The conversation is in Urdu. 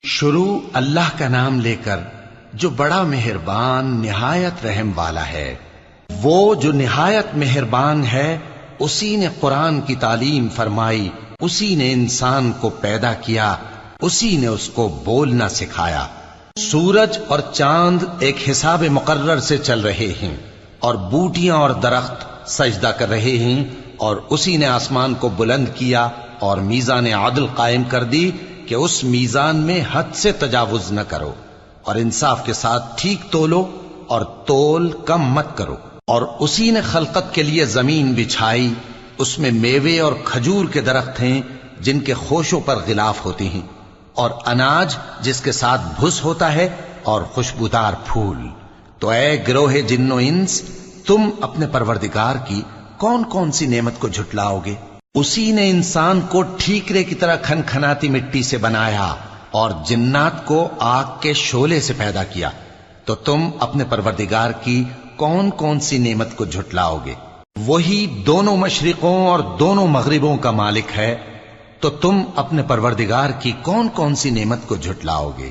شروع اللہ کا نام لے کر جو بڑا مہربان نہایت رحم والا ہے۔ وہ جو نہایت مہربان ہے اسی نے قرآن کی تعلیم فرمائی، اسی نے انسان کو پیدا کیا، اسی نے اس کو بولنا سکھایا۔ سورج اور چاند ایک حساب مقرر سے چل رہے ہیں اور بوٹیاں اور درخت سجدہ کر رہے ہیں، اور اسی نے آسمان کو بلند کیا اور میزان عدل قائم کر دی کہ اس میزان میں حد سے تجاوز نہ کرو، اور انصاف کے ساتھ ٹھیک تولو اور تول کم مت کرو۔ اور اسی نے خلقت کے لیے زمین بچھائی، اس میں میوے اور کھجور کے درخت ہیں جن کے خوشوں پر غلاف ہوتے ہیں، اور اناج جس کے ساتھ بھس ہوتا ہے، اور خوشبودار پھول۔ تو اے گروہ جن و انس، تم اپنے پروردگار کی کون کون سی نعمت کو جھٹلاؤ گے؟ اسی نے انسان کو ٹھیکرے کی طرح کھنکھناتی مٹی سے بنایا اور جنات کو آگ کے شعلے سے پیدا کیا، تو تم اپنے پروردگار کی کون کون سی نعمت کو جھٹلاؤ گے؟ وہی دونوں مشرقوں اور دونوں مغربوں کا مالک ہے، تو تم اپنے پروردگار کی کون کون سی نعمت کو جھٹلاؤ گے؟